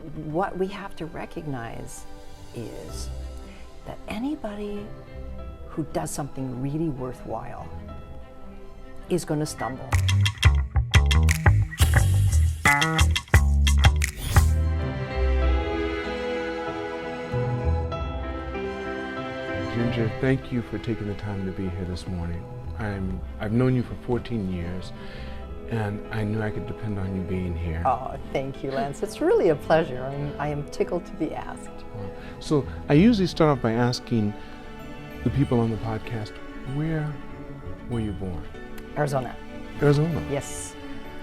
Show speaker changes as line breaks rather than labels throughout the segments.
what we have to recognize is that anybody who does something really worthwhile is going to stumble.
Ginger, thank you for taking the time to be here this morning. I've known you for 14 years, and I knew I could depend on you being here.
Oh, thank you, Lance. It's really a pleasure. I am tickled to be asked.
So I usually start off by asking the people on the podcast, where were you born?
Arizona.
Arizona?
Yes.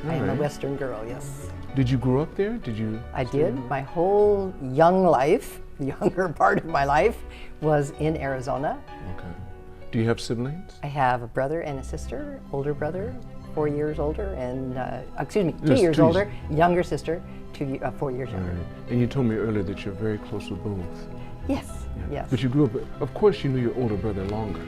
All
I am a
right.
Western girl, yes.
Did you grow up there?
I did. My whole young life, the younger part of my life, was in Arizona.
Okay. Do you have siblings?
I have a brother and a sister, older brother, 4 years older, and, 2
Yes,
years
2 years.
older, younger sister, 4 years
All
younger.
right. And you told me earlier that you're very close with both.
Yes,
Yeah.
yes.
But you grew up, of course you knew your older brother longer.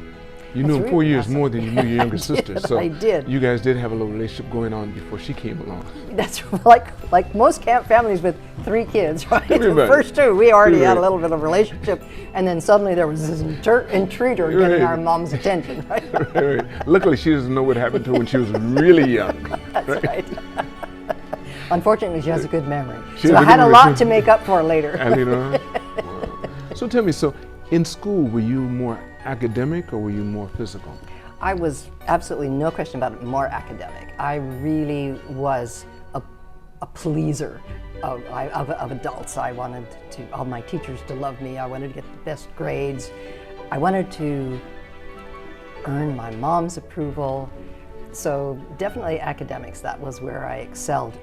You knew
That's
him 4
really
years
awesome.
more than you knew your younger sister. So
I did.
You guys did have a little relationship going on before she came along.
That's like most camp families with 3 kids, right? The
Everybody.
first 2, we already had a
Right.
little bit of relationship, and then suddenly there was this intruder getting
Right.
our mom's attention, right?
Right. Luckily, she doesn't know what happened to her when she was really young.
That's right. Unfortunately, she has a good memory.
She
So
has
I
a
had a
good
lot
memory.
to make up for later.
And, you know, wow. So tell me, so in school, were you more academic or were you more physical?
I was absolutely, no question about it, more academic. I really was a pleaser of adults. I wanted all my teachers to love me. I wanted to get the best grades. I wanted to earn my mom's approval. So definitely academics, that was where I excelled.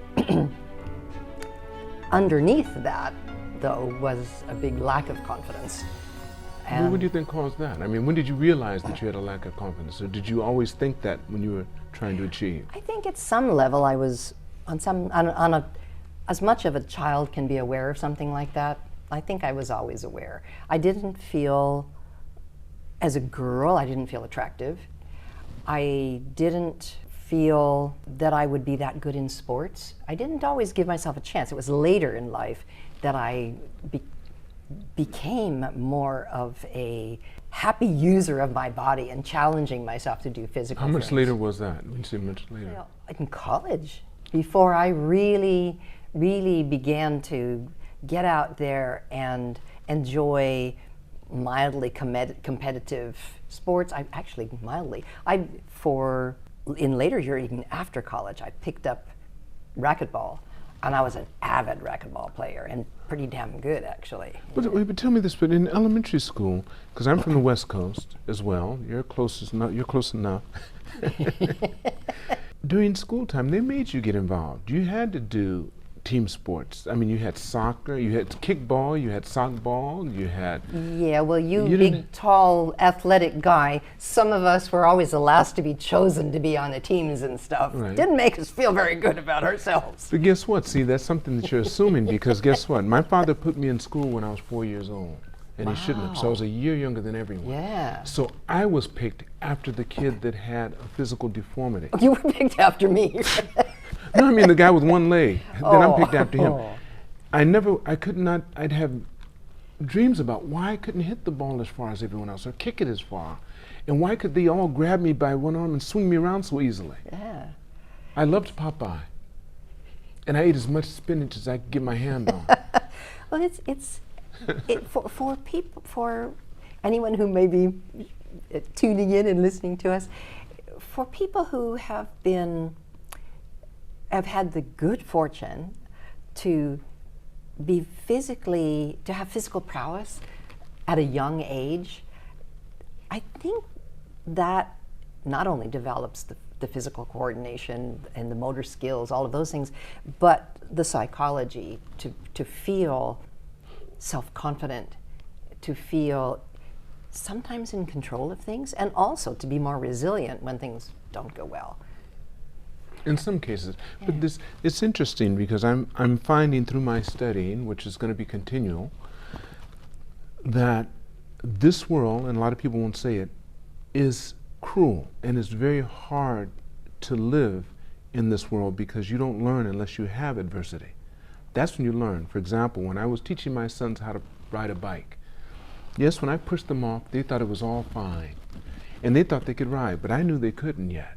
Underneath that, though, was a big lack of confidence.
What do you think caused that? I mean, when did you realize that you had a lack of confidence? Or did you always think that when you were trying to achieve?
I think at some level I was as much of a child can be aware of something like that. I think I was always aware. I didn't feel, as a girl, I didn't feel attractive. I didn't feel that I would be that good in sports. I didn't always give myself a chance. It was later in life that I became more of a happy user of my body and challenging myself to do physical
How much
things.
later was that? When you say much later?
Well, in college, before I really began to get out there and enjoy mildly competitive sports. In later years, even after college, I picked up racquetball, and I was an avid racquetball player and pretty damn good, actually.
But tell me this, but in elementary school, because I'm from the West Coast as well, you're close enough. During school time, they made you get involved. You had to do team sports. I mean, you had soccer, you had kickball, you had softball, you had...
Yeah, well, you big,
didn't-
tall, athletic guy, some of us were always the last to be chosen to be on the teams and stuff.
Right.
Didn't make us feel very good about ourselves.
But guess what? See, that's something that you're assuming, because guess what? My father put me in school when I was 4 years old, and he shouldn't have. So I was a year younger than everyone.
Yeah.
So I was picked after the kid that had a physical deformity.
You were picked after me.
No, I mean the guy with one leg. Then I'm picked after him.
Oh.
I'd have dreams about why I couldn't hit the ball as far as everyone else or kick it as far. And why could they all grab me by one arm and swing me around so easily?
Yeah.
I loved Popeye. And I ate as much spinach as I could get my hand on.
Well, for anyone who may be tuning in and listening to us, for people who have had the good fortune to have physical prowess at a young age, I think that not only develops the physical coordination and the motor skills, all of those things, but the psychology to feel self-confident, to feel sometimes in control of things, and also to be more resilient when things don't go well.
In some cases. But it's interesting because I'm finding through my studying, which is going to be continual, that this world, and a lot of people won't say it, is cruel, and it's very hard to live in this world because you don't learn unless you have adversity. That's when you learn. For example, when I was teaching my sons how to ride a bike, yes, when I pushed them off, they thought it was all fine. And they thought they could ride, but I knew they couldn't yet.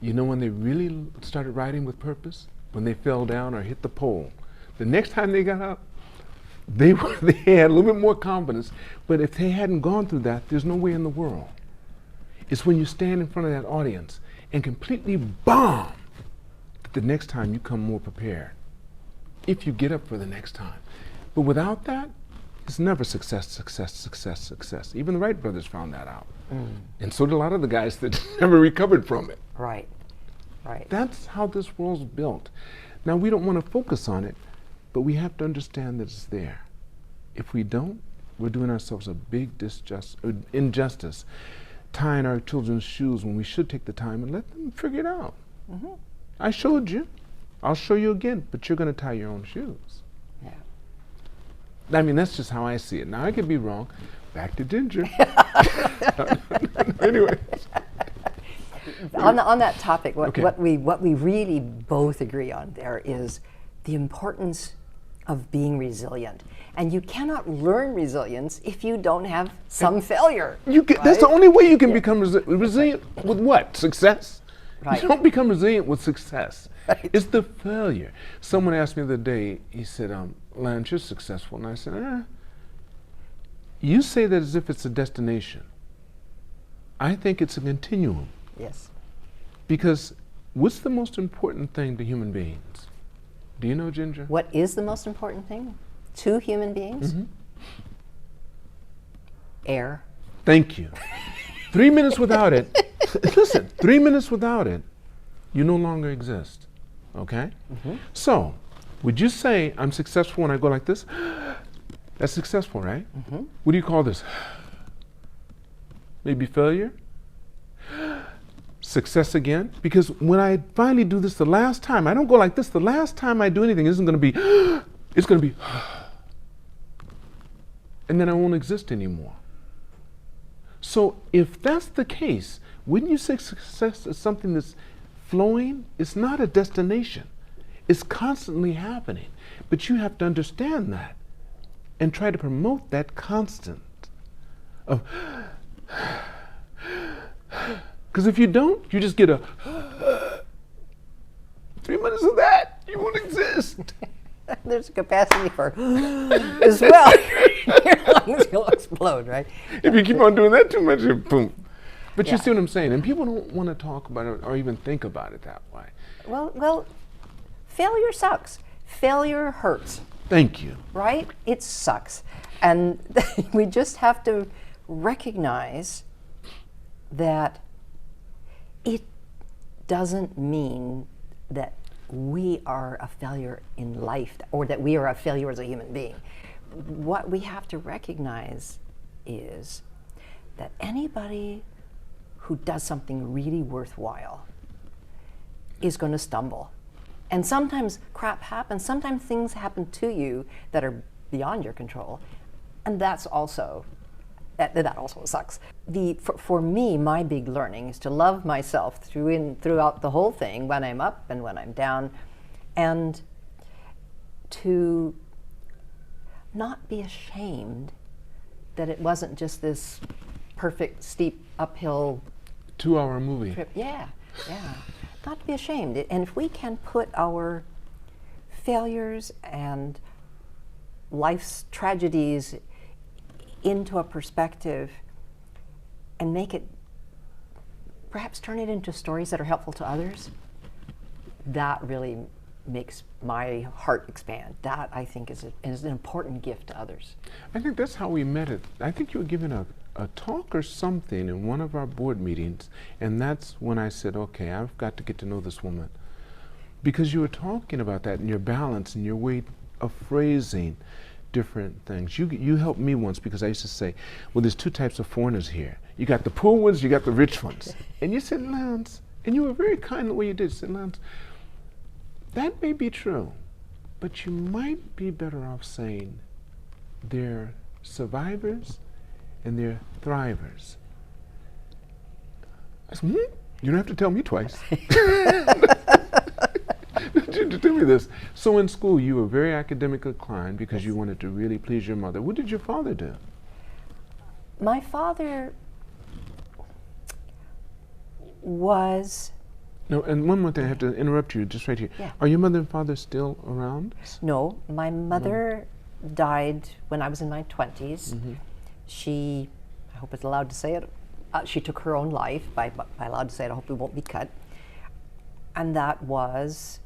You know when they really started riding with purpose? When they fell down or hit the pole. The next time they got up, they had a little bit more confidence. But if they hadn't gone through that, there's no way in the world. It's when you stand in front of that audience and completely bomb that the next time you come more prepared. If you get up for the next time. But without that, it's never success, success, success, success. Even the Wright brothers found that out. And so did a lot of the guys that never recovered from it.
Right, right.
That's how this world's built. Now, we don't want to focus on it, but we have to understand that it's there. If we don't, we're doing ourselves a big injustice, tying our children's shoes when we should take the time and let them figure it out. I showed you. I'll show you again, but you're going to tie your own shoes.
Yeah.
I mean, that's just how I see it. Now, I could be wrong. Back to Ginger. Anyway.
On that topic,
Okay.
what we really both agree on there is the importance of being resilient. And you cannot learn resilience if you don't have some failure.
That's the only way you can become resilient with what? Success?
Right.
You don't become resilient with success.
Right.
It's the failure. Someone asked me the other day, he said, Lance, you're successful. And I said, you say that as if it's a destination. I think it's a continuum.
Yes.
Because what's the most important thing to human beings? Do you know, Ginger?
What is the most important thing to human beings? Air.
Thank you. 3 minutes without it, listen, 3 minutes without it, you no longer exist, okay? So, would you say I'm successful when I go like this? That's successful, right? What do you call this? Maybe failure? Success again? Because when I finally do this the last time, I don't go like this. The last time I do anything isn't going to be, it's going to be, and then I won't exist anymore. So if that's the case, wouldn't you say success is something that's flowing? It's not a destination. It's constantly happening. But you have to understand that and try to promote that constant of, because if you don't, you just get a 3 minutes of that, you won't exist.
There's a capacity for as well. Your lungs will explode, right?
If you keep on doing that too much, boom. But you
Yeah.
see what I'm saying? And people don't want to talk about it or even think about it that way.
Well, failure sucks. Failure hurts,
Thank you.
right? It sucks. And we just have to recognize that it doesn't mean that we are a failure in life or that we are a failure as a human being. What we have to recognize is that anybody who does something really worthwhile is going to stumble. And sometimes crap happens. Sometimes things happen to you that are beyond your control. And that also sucks. For me, my big learning is to love myself throughout the whole thing, when I'm up and when I'm down, and to not be ashamed that it wasn't just this perfect, steep, uphill
2-hour movie.
trip. Yeah. Not to be ashamed. And if we can put our failures and life's tragedies into a perspective and perhaps turn it into stories that are helpful to others, that really makes my heart expand. That, I think, is an important gift to others.
I think that's how we met it. I think you were giving a talk or something in one of our board meetings, and that's when I said, okay, I've got to get to know this woman. Because you were talking about that and your balance and your way of phrasing different things. You helped me once because I used to say, well, there's two types of foreigners here. You got the poor ones, you got the rich ones. And you said, Lance, and you were very kind in the way you did. You said, Lance, that may be true, but you might be better off saying they're survivors and they're thrivers. I said, you don't have to tell me twice. you to tell me this. So in school, you were very academically inclined because you wanted to really please your mother. What did your father do?
My father was...
No, and one more thing, I have to interrupt you just right here.
Yeah.
Are your mother and father still around?
No, my mother died when I was in my 20s.
Mm-hmm.
She, I hope it's allowed to say it, she took her own life. By allowed to say it, I hope it won't be cut. And that was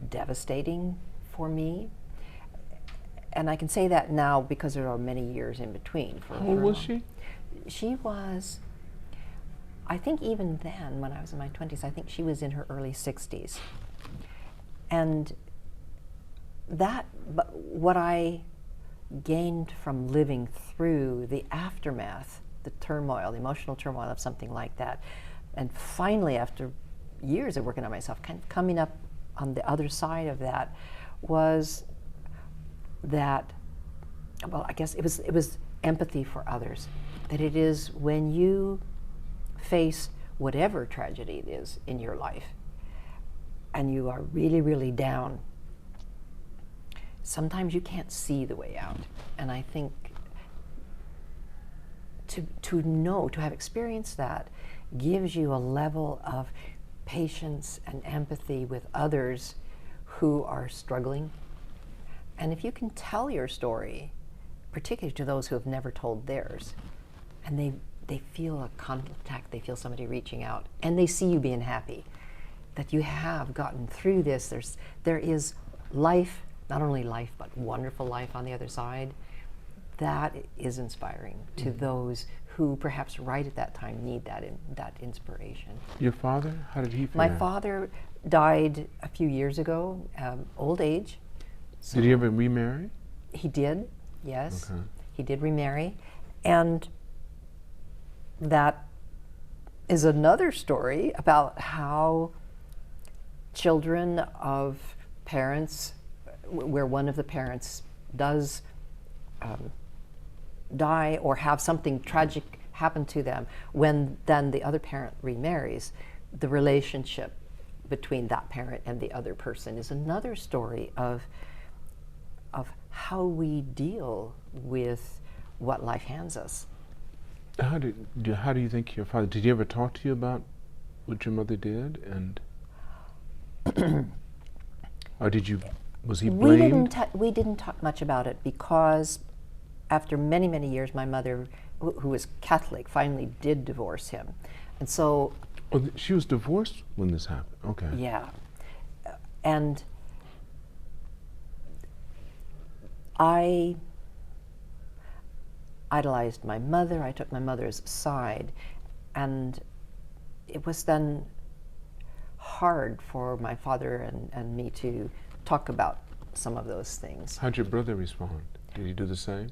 devastating for me. And I can say that now because there are many years in between.
How old was she?
She was, I think even then, when I was in my 20s, I think she was in her early 60s. And what I gained from living through the aftermath, the turmoil, the emotional turmoil of something like that, and finally, after years of working on myself, kind of coming up on the other side of that, was that, well, I guess it was empathy for others. That it is when you face whatever tragedy it is in your life, and you are really, really down, sometimes you can't see the way out. And I think to have experienced that gives you a level of patience and empathy with others who are struggling. And if you can tell your story, particularly to those who have never told theirs, and they feel a contact, they feel somebody reaching out, and they see you being happy, that you have gotten through this, there is life, not only life, but wonderful life on the other side, that is inspiring to those who perhaps right at that time need that inspiration.
Your father, how did he fare?
My father died a few years ago, old age. So
did he ever remarry?
He did, yes.
Okay.
He did remarry. And that is another story about how children of parents, where one of the parents does die or have something tragic happen to them, when then the other parent remarries, the relationship between that parent and the other person is another story of how we deal with what life hands us.
How do you think your father, did he ever talk to you about what your mother did? And or was he blamed?
We didn't talk much about it because after many, many years, my mother, who was Catholic, finally did divorce him. And so...
Oh, she was divorced when this happened, okay.
Yeah. And I idolized my mother, I took my mother's side, and it was then hard for my father and me to talk about some of those things.
How'd your brother respond? Did he do the same?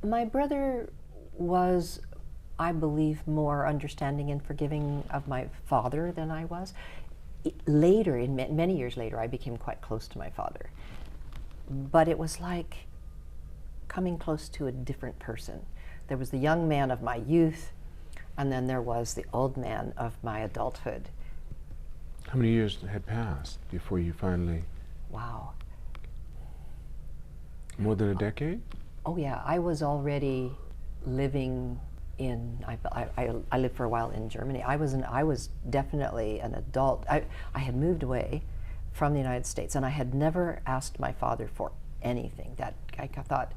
My brother was, I believe, more understanding and forgiving of my father than I was. Later, many years later, I became quite close to my father. But it was like coming close to a different person. There was the young man of my youth, and then there was the old man of my adulthood.
How many years had passed before you finally...
Wow.
More than a decade?
Oh yeah, I was already living in, I lived for a while in Germany. I was definitely an adult. I had moved away from the United States, and I had never asked my father for anything. That I thought,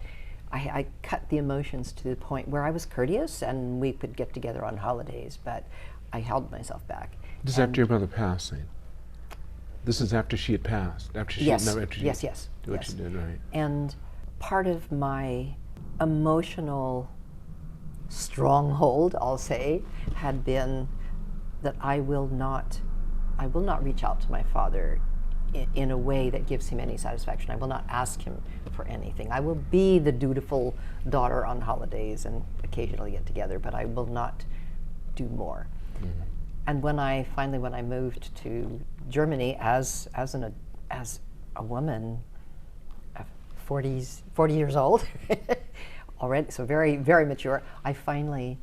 I cut the emotions to the point where I was courteous and we could get together on holidays, but I held myself back.
This is after your mother passing. This is after she had passed. After she
yes,
no, after she
yes.
did what she did, right?
And part of my emotional stronghold, I'll say, had been that I will not reach out to my father in a way that gives him any satisfaction. I will not ask him for anything. I will be the dutiful daughter on holidays and occasionally get together, but I will not do more. Mm-hmm. And when I moved to Germany as a woman, 40 years old, already, so very, very mature, I finally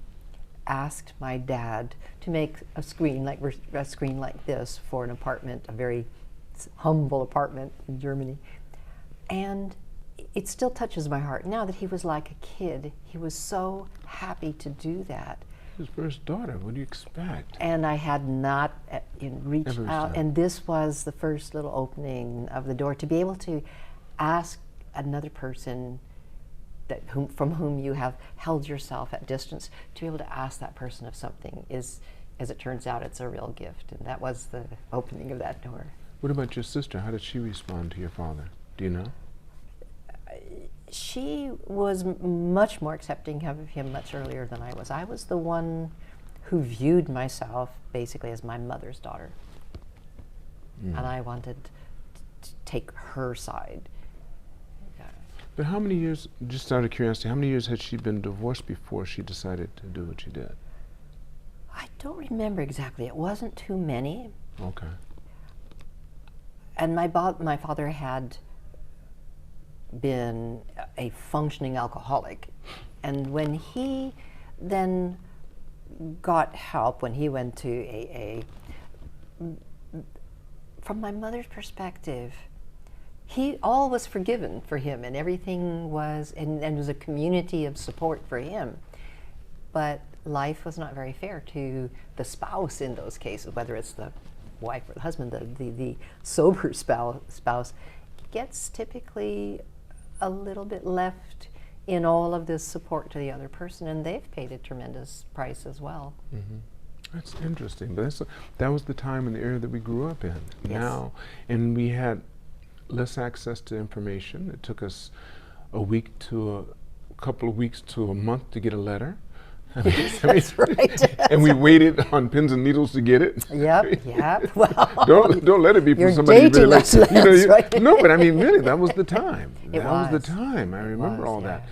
asked my dad to make a screen like this for an apartment, a very humble apartment in Germany. And it still touches my heart now that he was like a kid. He was so happy to do that.
His first daughter, what do you expect?
And I had not reached out, and this was the first little opening of the door to be able to ask another person from whom you have held yourself at distance, to be able to ask that person of something is, as it turns out, it's a real gift. And that was the opening of that door.
What about your sister? How did she respond to your father? Do you know?
She was much more accepting of him much earlier than I was. I was the one who viewed myself basically as my mother's daughter. And I wanted to take her side.
But how many years, just out of curiosity, how many years had she been divorced before she decided to do what she did?
I don't remember exactly. It wasn't too many.
Okay.
And my father had been a functioning alcoholic. And when he then got help, when he went to AA, from my mother's perspective, all was forgiven for him, and everything was, and there was a community of support for him. But life was not very fair to the spouse in those cases, whether it's the wife or the husband. The sober spouse gets typically a little bit left in all of this support to the other person, and they've paid a tremendous price as well.
That's interesting, but that was the time and the era that we grew up in.
Yes.
Now, and we had less access to information. It took us a couple of weeks to a month to get a letter.
Yes, that's right.
And we waited on pins and needles to get it.
Yep. Well,
don't let it be from somebody you really like. Right? No, but I mean, really, that was the time. That was the time. I remember all that.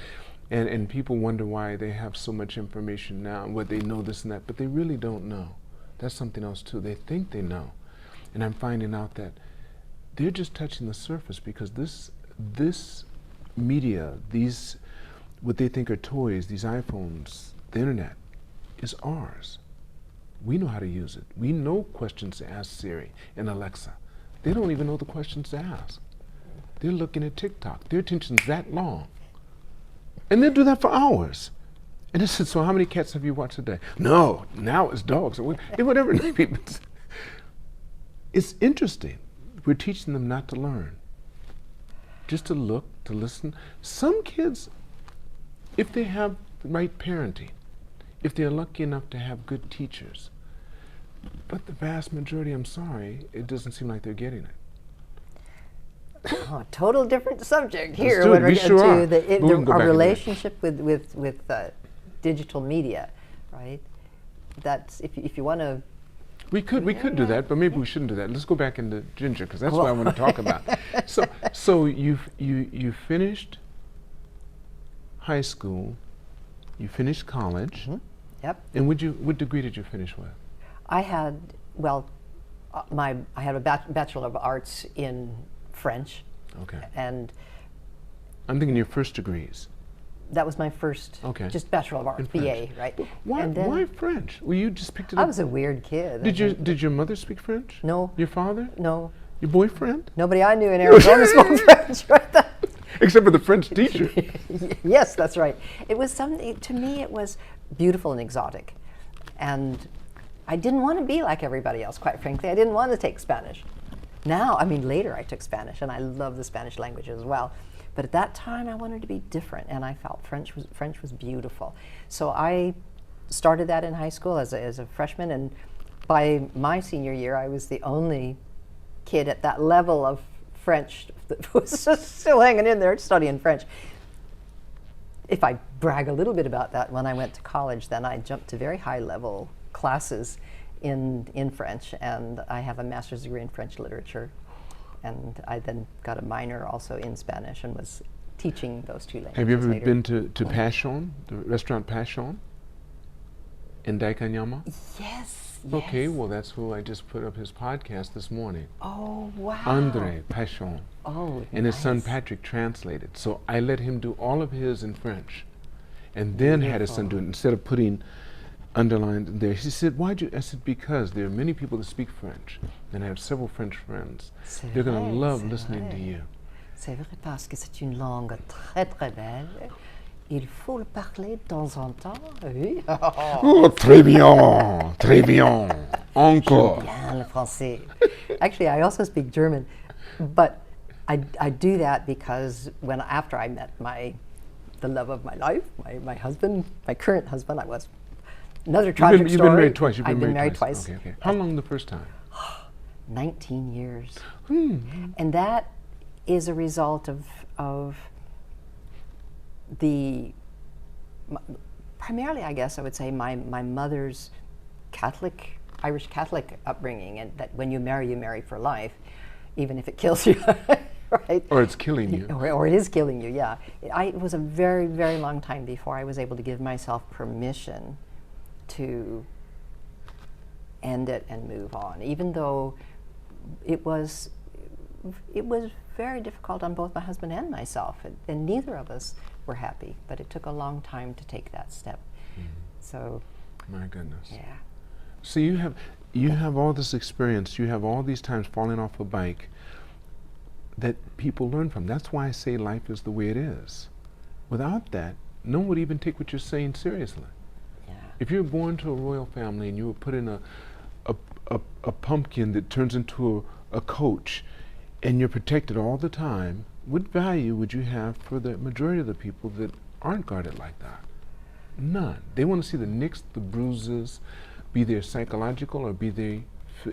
And people wonder why they have so much information now, and what they know, this and that, but they really don't know. That's something else too. They think they know. And I'm finding out that they're just touching the surface, because this media, these, what they think are toys, these iPhones, the internet, is ours. We know how to use it. We know questions to ask Siri and Alexa. They don't even know the questions to ask. They're looking at TikTok. Their attention's that long. And they'll do that for hours. And I said, so how many cats have you watched a day? No, now it's dogs. Whatever. It's interesting. We're teaching them not to learn, just to look, to listen. Some kids, if they have the right parenting, if they're lucky enough to have good teachers, but the vast majority, I'm sorry, it doesn't seem like they're getting it.
Oh, total different subject here.
When we're getting
to our relationship with digital media, right? That's if you want to.
We could do that, but maybe we shouldn't do that. Let's go back into Ginger, because that's what I want to talk about. So you finished high school, you finished college.
Yep.
And what degree did you finish with?
I had I had a Bachelor of Arts in French.
Okay.
And
I'm thinking your first degrees.
That was my first, just Bachelor of Arts, BA, right?
Why French? Well, you just picked it up.
I was a weird kid.
Did your mother speak French?
No.
Your father?
No.
Your boyfriend?
Nobody I knew in Arizona spoke French, right?
Except for the French teacher.
Yes, that's right. It was something, to me it was beautiful and exotic. And I didn't want to be like everybody else, quite frankly. I didn't want to take Spanish. Now, I mean, later I took Spanish, and I love the Spanish language as well. But at that time, I wanted to be different, and I felt French was beautiful. So I started that in high school as a freshman, and by my senior year, I was the only kid at that level of French that was just still hanging in there studying French. If I brag a little bit about that, when I went to college, then I jumped to very high-level classes in French, and I have a master's degree in French literature. And I then got a minor also in Spanish and was teaching those two languages.
Have you ever been to Passion, the restaurant Passion in Daikanyama?
Yes.
Okay, well, that's who I just put up his podcast this morning.
Oh, wow.
Andre Passion.
Oh,
and his son Patrick translated. So I let him do all of his in French, and then had his son do it. Instead of putting underlined there. She said, "Why'd you?" I said, "Because there are many people that speak French, and I have several French friends. They're going to love listening to you."
C'est vrai parce que c'est une langue très très belle. Il faut le parler de temps en temps. Oui.
Oh, très bien, très bien. Encore.
Bien le français. Actually, I also speak German, but I do that because after I met the love of my life, my husband, my current husband, I was another tragic story.
You've been married twice.
I've been married twice.
Okay. How long the first time?
19 years. And that is a result of primarily, I guess I would say, my mother's Irish Catholic upbringing, and that when you marry for life, even if it kills you, right?
Or it's killing you.
Or it is killing you, yeah. It was a very, very long time before I was able to give myself permission to end it and move on, even though it was very difficult on both my husband and myself, and neither of us were happy, but it took a long time to take that step. So,
my goodness.
yeah.
So you have all this experience, you have all these times falling off a bike that people learn from. That's why I say life is the way it is. Without that, no one would even take what you're saying seriously.
Yeah.
If you're born to a royal family and you were put in a pumpkin that turns into a coach, and you're protected all the time, what value would you have for the majority of the people that aren't guarded like that? None. They want to see the nicks, the bruises, be they psychological or be they,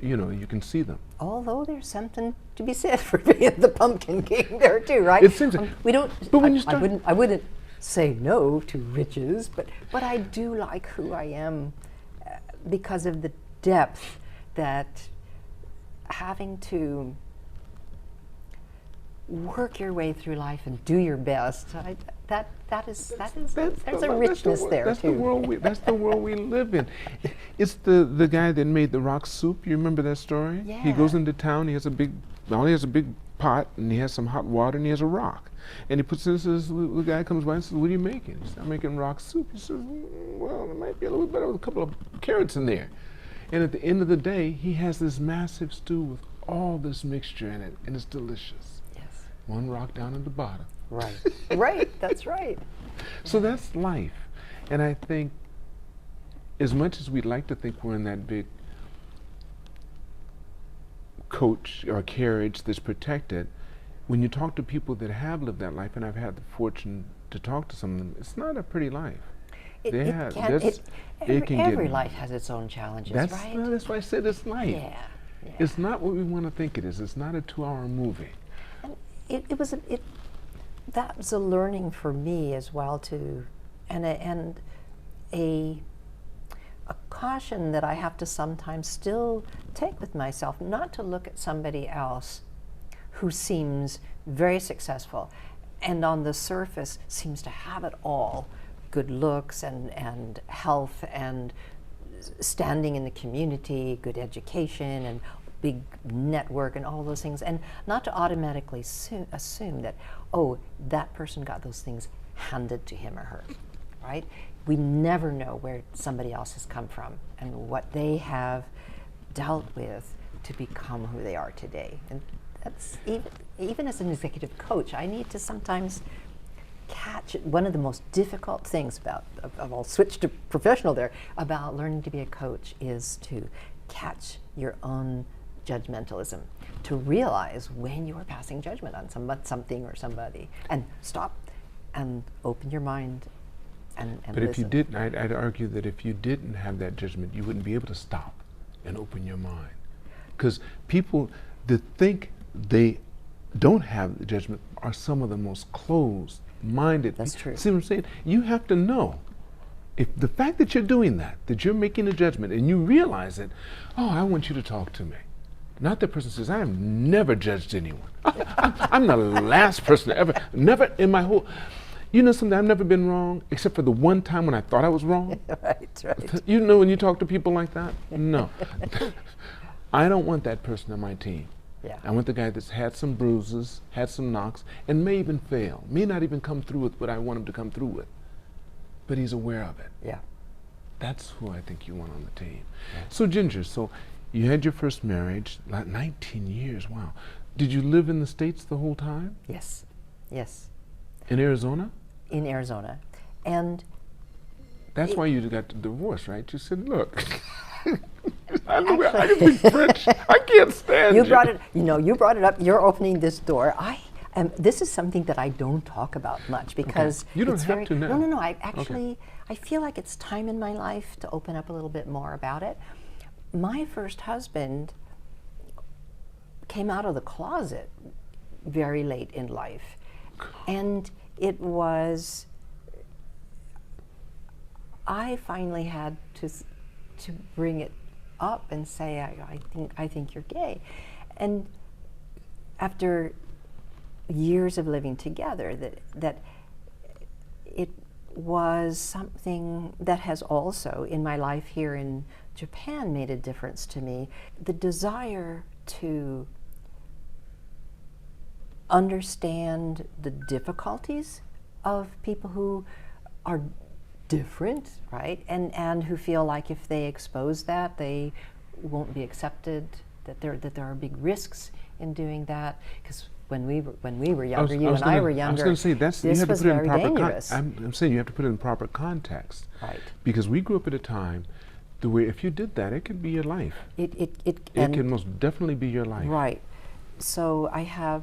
you can see them.
Although there's something to be said for being the pumpkin king there too, right?
It seems
we don't.
But when you start,
I wouldn't say no to riches, but I do like who I am because of the depth that having to work your way through life and do your best. There's a richness there
that's
too.
That's the world we live in. It's the guy that made the rock soup. You remember that story?
Yeah.
He goes into town. He has a big pot, and he has some hot water, and he has a rock. And he puts this. The guy comes by and says, "What are you making?" He says, "I'm making rock soup." He says, "Well, it might be a little better with a couple of carrots in there." And at the end of the day, he has this massive stew with all this mixture in it, and it's delicious.
Yes.
One rock down at the bottom.
Right. Right. That's right.
So that's life. And I think as much as we'd like to think we're in that big coach or carriage that's protected, when you talk to people that have lived that life, and I've had the fortune to talk to some of them, it's not a pretty life.
Every life has its own challenges, right?
That's why I said it's life.
Yeah.
It's not what we want to think it is. It's not a 2-hour movie.
And that was a learning for me as well too, and a caution that I have to sometimes still take with myself, not to look at somebody else who seems very successful and on the surface seems to have it all, good looks and health and standing in the community, good education and big network and all those things, and not to automatically assume that, oh, that person got those things handed to him or her, right? We never know where somebody else has come from and what they have dealt with to become who they are today. And that's even as an executive coach, I need to sometimes catch it. One of the most difficult things I'll switch to professional there, about learning to be a coach is to catch your own judgmentalism, to realize when you are passing judgment on something or somebody, and stop and open your mind and
but
listen.
If you didn't, I'd argue that if you didn't have that judgment, you wouldn't be able to stop and open your mind. Because people that think they don't have the judgment are some of the most closed-minded.
That's true.
See what I'm saying? You have to know, if the fact that you're doing that you're making a judgment and you realize it, oh, I want you to talk to me. Not the person says, I have never judged anyone. I'm the last person to ever, never in my whole, you know something, I've never been wrong, except for the one time when I thought I was wrong.
Right.
You know when you talk to people like that? No. I don't want that person on my team.
Yeah.
I want the guy that's had some bruises, had some knocks, and may even fail, may not even come through with what I want him to come through with. But he's aware of it.
Yeah.
That's who I think you want on the team. So Ginger, so you had your first marriage, 19 years, wow. Did you live in the States the whole time?
Yes, yes.
In Arizona?
In Arizona. And
that's why you got the divorce, right? You said, look, I can speak French. I can't stand you.
You brought it up. You're opening this door. This is something that I don't talk about much because
you don't have to now.
No. I feel like it's time in my life to open up a little bit more about it. My first husband came out of the closet very late in life, and it was. I finally had to bring it up and say, I think you're gay, and after years of living together, that it was something that has also in my life here in Japan made a difference to me. The desire to understand the difficulties of people who are different, right? And who feel like if they expose that, they won't be accepted, that there are big risks in doing that. Because when we were younger, you and I were younger,
I was going to say,
this was very dangerous.
I'm saying you have to put it in proper context.
Right.
Because we grew up at a time the way if you did that, it could be your life. It can most definitely be your life.
Right. So I have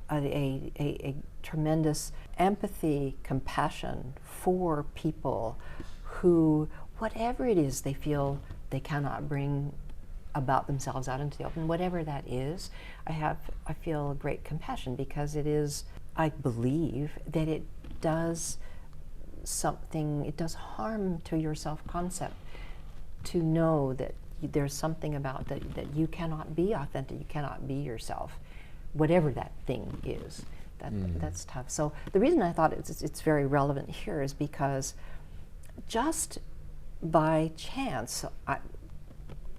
a tremendous empathy, compassion for people who, whatever it is they feel they cannot bring about themselves out into the open, whatever that is, I feel great compassion because it is, I believe that it does something, it does harm to your self-concept to know that there's something about that you cannot be authentic, you cannot be yourself, whatever that thing is. That's tough. So the reason I thought it's very relevant here is because just by chance,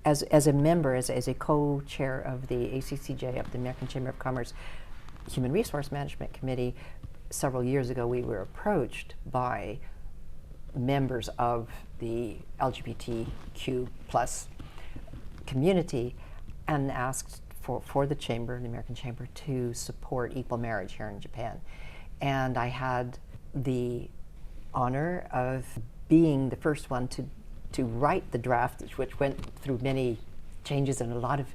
as a member, as a co-chair of the ACCJ, of the American Chamber of Commerce Human Resource Management Committee, several years ago we were approached by members of the LGBTQ plus community and asked for the Chamber, the American Chamber, to support equal marriage here in Japan. And I had the honor of being the first one to write the draft, which went through many changes and a lot of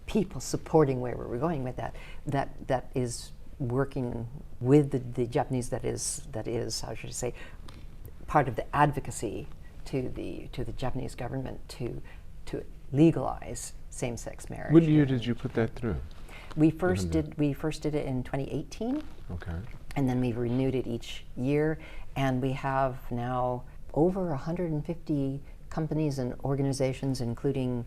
people supporting where we were going with that. That is working with the Japanese, that is how should I say, part of the advocacy to the Japanese government to legalize same-sex marriage.
What year did you put that through?
We first did it in 2018.
Okay.
And then we've renewed it each year, and we have now over 150 companies and organizations, including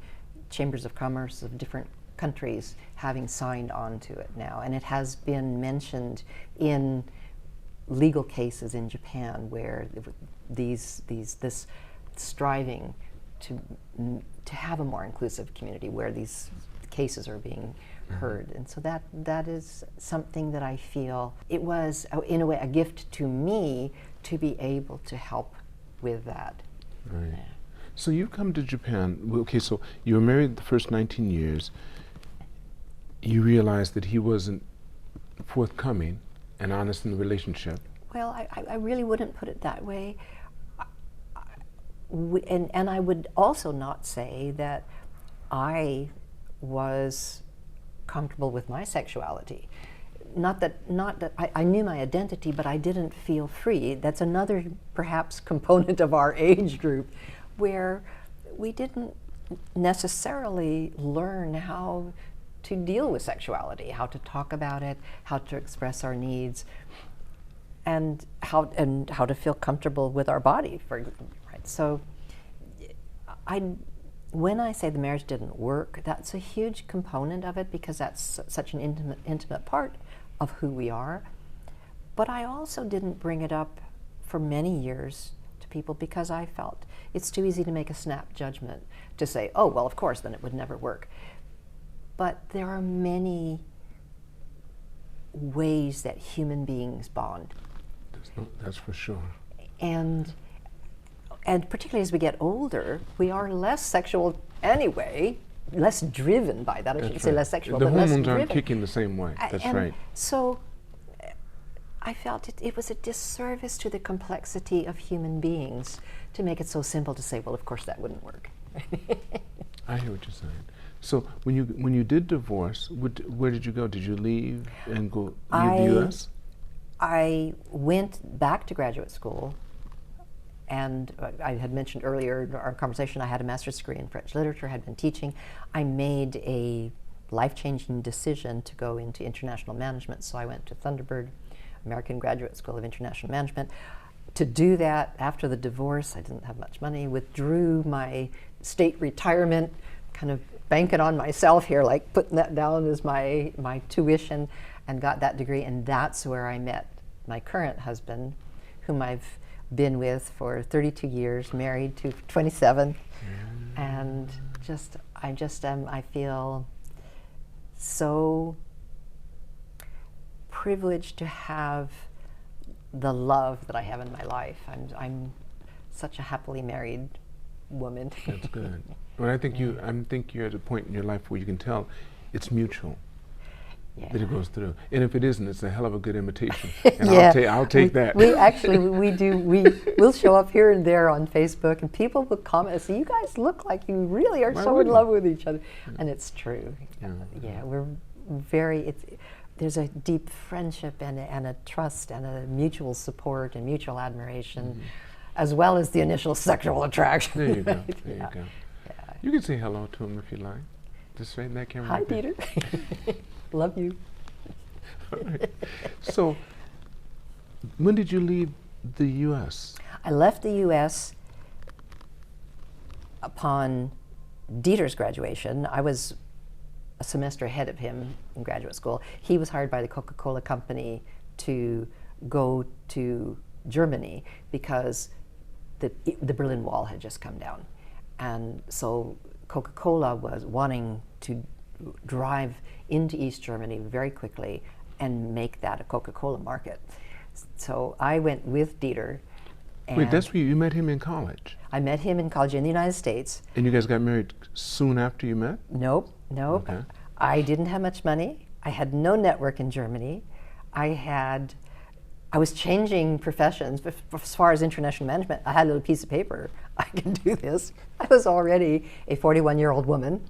chambers of commerce of different countries, having signed on to it now. And it has been mentioned in legal cases in Japan where this striving to have a more inclusive community where these cases are being heard. And so that is something that I feel it was, in a way, a gift to me to be able to help with that.
Right.
Yeah.
So you've come to Japan. Okay, so you were married the first 19 years. You realized that he wasn't forthcoming and honest in the relationship.
Well, I really wouldn't put it that way. And I would also not say that I was comfortable with my sexuality. Not that I knew my identity, but I didn't feel free. That's another perhaps component of our age group where we didn't necessarily learn how to deal with sexuality, how to talk about it, how to express our needs, and how to feel comfortable with our body, for example. Right? So when I say the marriage didn't work, that's a huge component of it because that's such an intimate part of who we are. But I also didn't bring it up for many years to people because I felt it's too easy to make a snap judgment to say, oh, well, of course, then it would never work. But there are many ways that human beings bond.
That's for sure.
And And particularly as we get older, we are less sexual anyway, less driven by that. I shouldn't say less sexual,
the
but less
hormones
driven.
aren't kicking the same way. That's
And
right.
so I felt it was a disservice to the complexity of human beings to make it so simple to say, well, of course that wouldn't work.
I hear what you're saying. So when you did divorce, where did you go? Did you leave and go the U.S.?
I went back to graduate school, and I had mentioned earlier in our conversation I had a master's degree in French literature, had been teaching. I made a life-changing decision to go into international management, so I went to Thunderbird, American Graduate School of International Management. To do that, after the divorce, I didn't have much money, withdrew my state retirement, kind of banking on myself here, like putting that down as my tuition, and got that degree, and that's where I met my current husband, whom I've been with for 32 years, married to 27, and I feel so privileged to have the love that I have in my life. I'm such a happily married woman.
That's good. Well, I think you're at a point in your life where you can tell it's mutual.
Yeah.
That it goes through, and if it isn't, it's a hell of a good imitation. And
Yeah.
I'll take that.
We'll show up here and there on Facebook, and people will comment and say, "You guys look like you really are
Why
so in
wouldn't
love with each other," and it's true.
Yeah.
We're very. There's a deep friendship and a trust and a mutual support and mutual admiration, as well as the initial sexual attraction.
There you go.
Right?
There
Yeah.
you go.
Yeah.
You can say hello to him if you like. Just right in that camera.
Hi,
right there.
Peter. Love you.
All right. So, when did you leave the U.S.?
I left the U.S. upon Dieter's graduation. I was a semester ahead of him in graduate school. He was hired by the Coca-Cola company to go to Germany because the Berlin Wall had just come down. And so Coca-Cola was wanting to drive into East Germany very quickly and make that a Coca-Cola market. So I went with Dieter. And
Wait, that's where you met him in college?
I met him in college in the United States.
And you guys got married soon after you met?
Nope.
Okay.
I didn't have much money. I had no network in Germany. I was changing professions, but as far as international management, I had a little piece of paper. I can do this. I was already a 41-year-old woman,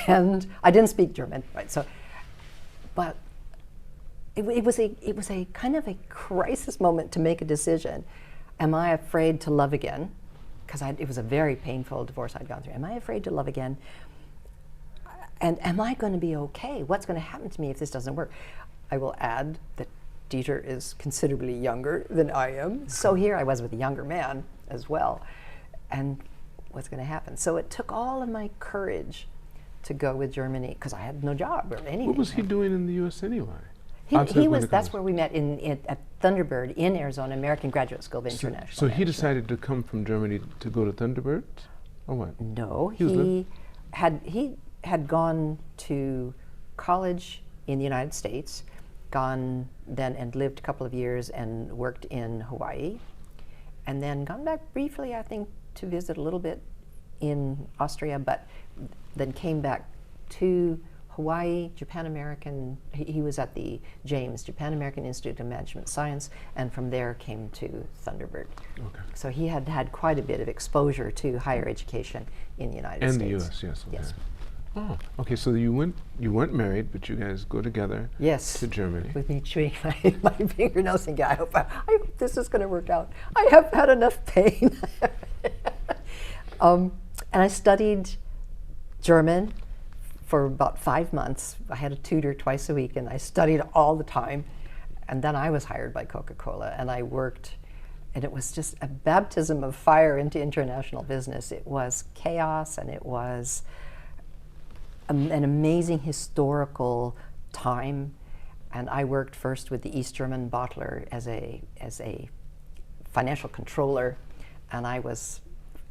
and I didn't speak German, right? So, but it was a kind of a crisis moment to make a decision. Am I afraid to love again? Because it was a very painful divorce I'd gone through. Am I afraid to love again? And am I going to be okay? What's going to happen to me if this doesn't work? I will add that Dieter is considerably younger than I am. So here I was with a younger man as well. And what's going to happen? So it took all of my courage to go with Germany because I had no job or anything.
What was he doing in the U.S. anyway?
That's where we met at Thunderbird in Arizona, American Graduate School of International
So he
Management.
decided to come from Germany to go to Thunderbird? Or what?
No,
He
had gone to college in the United States, gone then and lived a couple of years and worked in Hawaii, and then gone back briefly, I think, to visit a little bit in Austria, but then came back to Hawaii, Japan American. He was at the James, Japan American Institute of Management Science, and from there came to Thunderbird.
Okay.
So he had had quite a bit of exposure to higher education in the United States.
And the U.S., yes. Okay.
Yes.
Oh, okay. So you weren't married, but you guys go together.
Yes.
To Germany.
With me chewing my fingernails thinking, I hope this is going to work out. I have had enough pain. And I studied German for about 5 months. I had a tutor twice a week, and I studied all the time. And then I was hired by Coca-Cola, and I worked, and it was just a baptism of fire into international business. It was chaos, and it was an amazing historical time. And I worked first with the East German bottler as a financial controller, and I was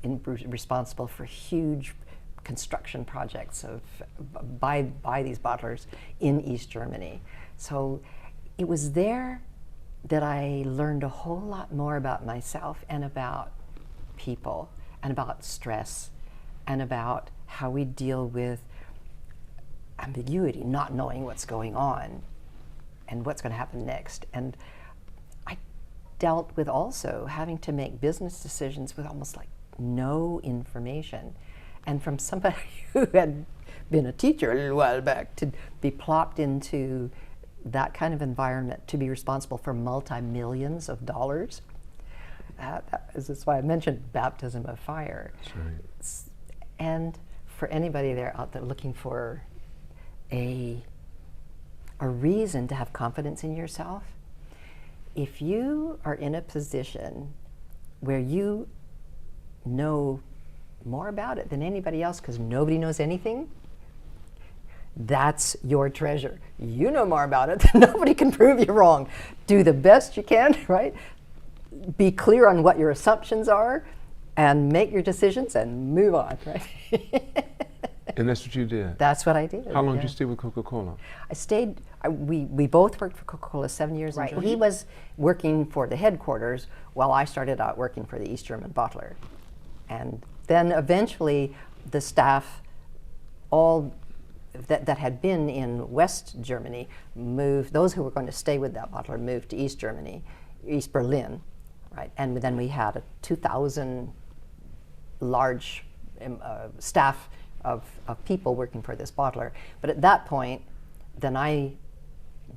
responsible for huge construction projects by these bottlers in East Germany. So it was there that I learned a whole lot more about myself and about people and about stress and about how we deal with ambiguity, not knowing what's going on and what's going to happen next. And I dealt with also having to make business decisions with almost like no information. And from somebody who had been a teacher a little while back, to be plopped into that kind of environment, to be responsible for multi-millions of dollars. That's why I mentioned baptism of fire.
That's right.
And for anybody there out there looking for a reason to have confidence in yourself, if you are in a position where you know more about it than anybody else because nobody knows anything, that's your treasure. You know more about it than nobody can prove you wrong. Do the best you can, right? Be clear on what your assumptions are and make your decisions and move on, right?
And that's what you did?
That's what I did.
How long did you stay with Coca-Cola?
I stayed, we both worked for Coca-Cola 7 years. Right. He was working for the headquarters while I started out working for the East German bottler. And then eventually the staff, all that had been in West Germany, moved, those who were going to stay with that bottler moved to East Germany, East Berlin, right? And then we had a 2,000 large staff of people working for this bottler. But at that point, then I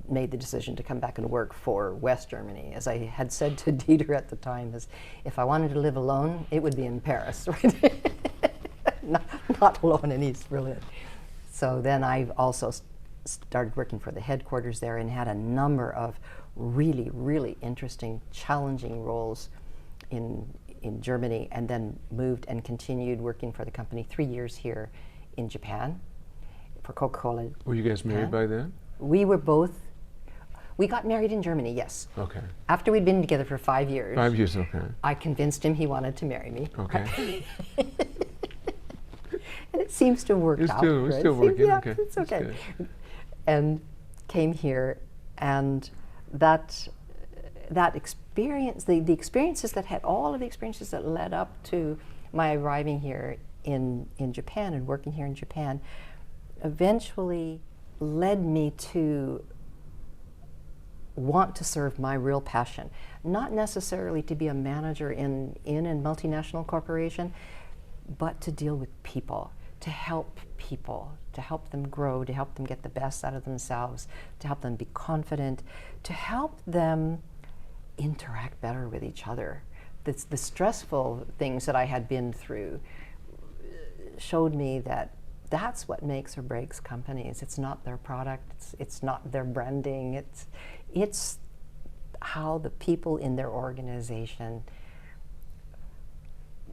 made the decision to come back and work for West Germany. As I had said to Dieter at the time, is if I wanted to live alone, it would be in Paris, right? not alone in East Berlin. So then I also started working for the headquarters there and had a number of really, really interesting, challenging roles in Germany, and then moved and continued working for the company 3 years here in Japan for Coca-Cola.
Were you guys married by then?
We got married in Germany, yes.
Okay.
After we'd been together for 5 years.
5 years, okay.
I convinced him he wanted to marry me.
Okay.
And it seems to have worked out.
It's still working,
yeah,
okay.
it's okay. And came here, and that experience, the experiences that had, all of the experiences that led up to my arriving here in Japan and working here in Japan, eventually led me to want to serve my real passion. Not necessarily to be a manager in a multinational corporation, but to deal with people, to help people, to help them grow, to help them get the best out of themselves, to help them be confident, to help them interact better with each other. The stressful things that I had been through showed me that that's what makes or breaks companies. It's not their product, it's not their branding, it's how the people in their organization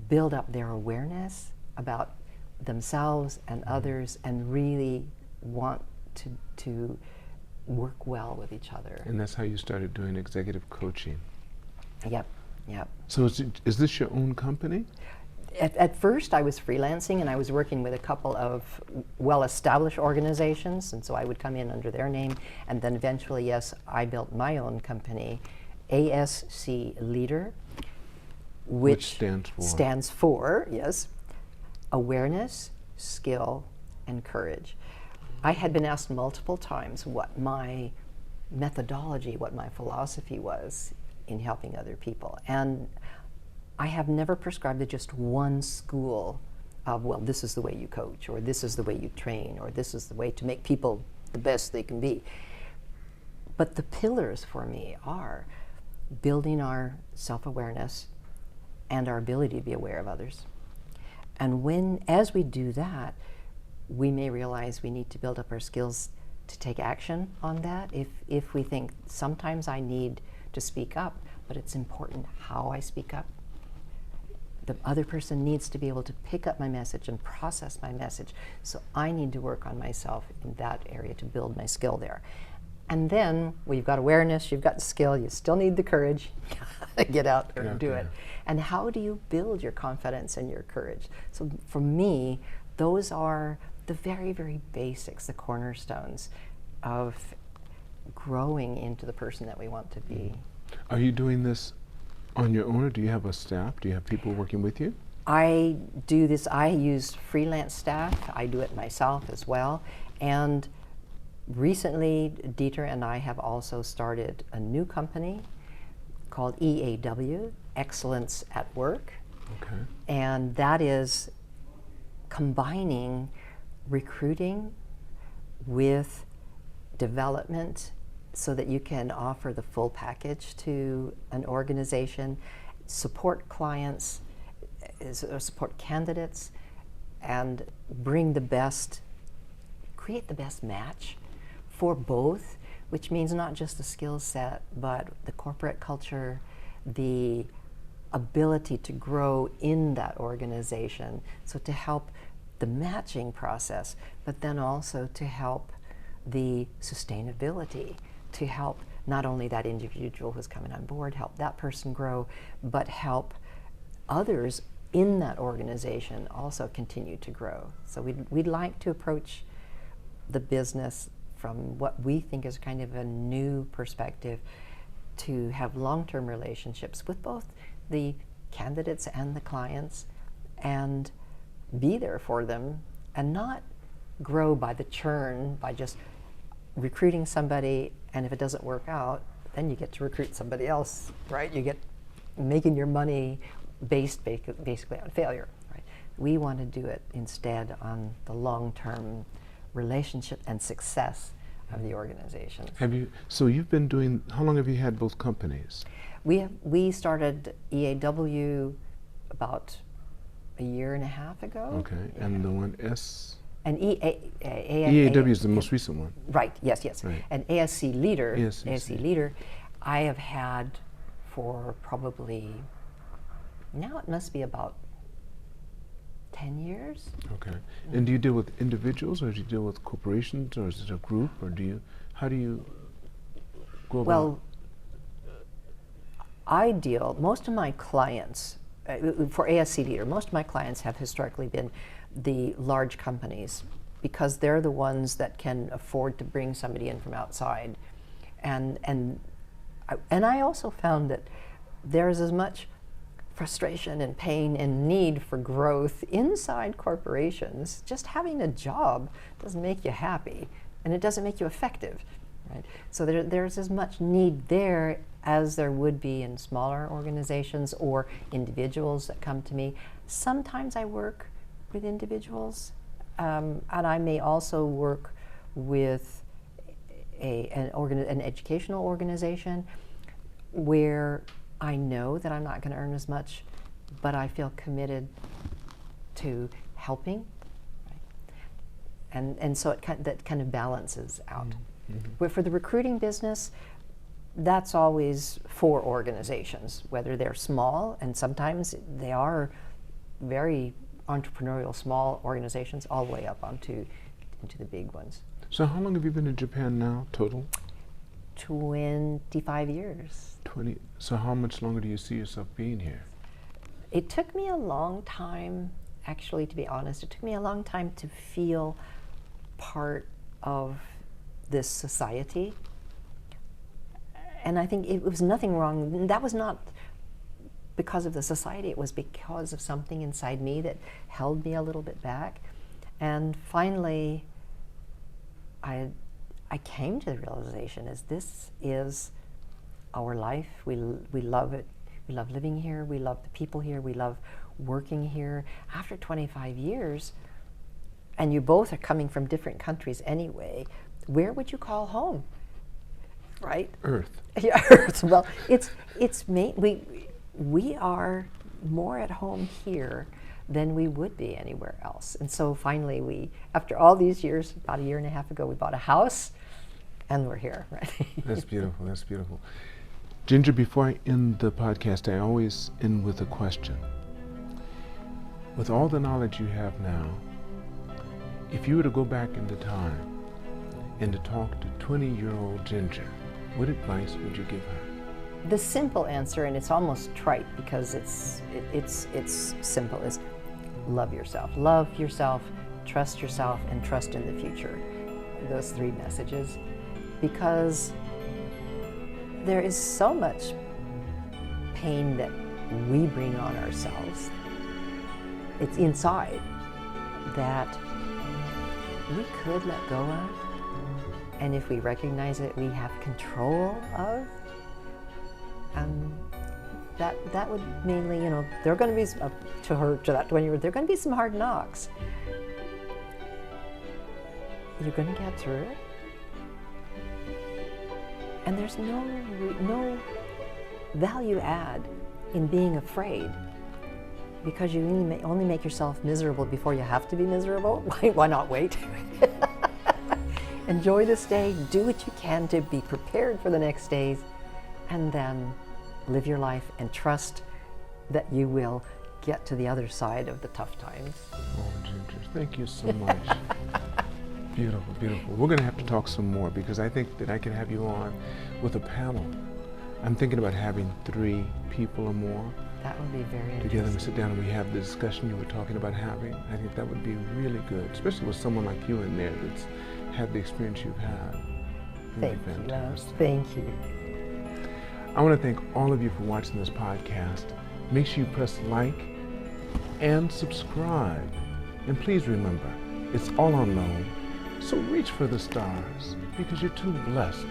build up their awareness about themselves and others and really want to work well with each other.
And that's how you started doing executive coaching.
Yep.
So is this your own company?
At first I was freelancing, and I was working with a couple of well-established organizations, and so I would come in under their name, and then eventually, yes, I built my own company, ASC LEADER, which stands for, yes, awareness, skill, and courage. I had been asked multiple times what my methodology, what my philosophy was in helping other people. And I have never prescribed to just one school of, well, this is the way you coach, or this is the way you train, or this is the way to make people the best they can be. But the pillars for me are building our self-awareness and our ability to be aware of others. And as we do that, we may realize we need to build up our skills to take action on that. If we think sometimes I need to speak up, but it's important how I speak up. The other person needs to be able to pick up my message and process my message. So I need to work on myself in that area to build my skill there. And then, well, you've got awareness, you've got skill, you still need the courage. Get out there and do it. And how do you build your confidence and your courage? So for me, those are the very, very basics, the cornerstones of growing into the person that we want to be.
Are you doing this On your own, or do you have a staff? Do you have people working with you?
I do this, I use freelance staff. I do it myself as well. And recently, Dieter and I have also started a new company called EAW, Excellence at Work.
Okay.
And that is combining recruiting with development so that you can offer the full package to an organization, support clients, support candidates, and bring the best, create the best match for both, which means not just the skill set, but the corporate culture, the ability to grow in that organization. So to help the matching process, but then also to help the sustainability, to help not only that individual who's coming on board, help that person grow, but help others in that organization also continue to grow. So we'd like to approach the business from what we think is kind of a new perspective, to have long-term relationships with both the candidates and the clients, and be there for them, and not grow by the churn, by just recruiting somebody, and if it doesn't work out, then you get to recruit somebody else, right? You get making your money based basically on failure, right? We want to do it instead on the long-term relationship and success of the organization.
So you've been doing, how long have you had both companies?
We started EAW about a year and a half ago.
Okay, and the one
And
EAW is the most recent one.
Right, yes.
Right.
And ASC LEADER,
ASC
LEADER, I have had for probably, now it must be about 10 years.
Okay. And do you deal with individuals, or do you deal with corporations, or is it a group, or how do you go about?
Well, most of my clients, for ASC LEADER, most of my clients have historically been the large companies, because they're the ones that can afford to bring somebody in from outside. And I also found that there's as much frustration and pain and need for growth inside corporations. Just having a job doesn't make you happy, and it doesn't make you effective, right? So there's as much need there as there would be in smaller organizations or individuals that come to me. Sometimes I work with individuals, and I may also work with an educational organization where I know that I'm not going to earn as much, but I feel committed to helping, right? And so that kind of balances out.
Mm-hmm.
But for the recruiting business, that's always for organizations, whether they're small, and sometimes they are very entrepreneurial small organizations, all the way up into the big ones.
So how long have you been in Japan now, total?
25 years.
20. So how much longer do you see yourself being here?
It took me a long time, actually, to be honest. It took me a long time to feel part of this society. And I think it was nothing wrong. That was not because of the society. It was because of something inside me that held me a little bit back. And finally, I came to the realization is this is our life. We love it. We love living here. We love the people here. We love working here. After 25 years, and you both are coming from different countries anyway, where would you call home? Right?
Earth.
Yeah, Earth. Well, we are more at home here than we would be anywhere else. And so finally, after all these years, about a year and a half ago, we bought a house, and we're here, right?
That's beautiful. That's beautiful. Ginger, before I end the podcast, I always end with a question. With all the knowledge you have now, if you were to go back into time and to talk to 20-year-old Ginger, what advice would you give her?
The simple answer, and it's almost trite because it's simple, is love yourself. Love yourself, trust yourself, and trust in the future. Those three messages. Because there is so much pain that we bring on ourselves, it's inside, that we could let go of, and if we recognize it, we have control of, that would mainly, there are going to be, to that 20-year-old, there are going to be some hard knocks. You're going to get through it. And there's no value add in being afraid, because you only make yourself miserable before you have to be miserable. Why not wait? Enjoy this day, do what you can to be prepared for the next days, and then live your life and trust that you will get to the other side of the tough times.
Oh, Ginger, thank you so much. Beautiful, beautiful. We're going to have to talk some more, because I think that I can have you on with a panel. I'm thinking about having 3 people or more.
That would be very interesting.
Together we sit down and we have the discussion you were talking about having. I think that would be really good, especially with someone like you in there that's had the experience you've had.
Thank you, love. Thank you.
I want to thank all of you for watching this podcast. Make sure you press like and subscribe. And please remember, it's all unknown. So reach for the stars, because you're too blessed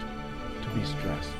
to be stressed.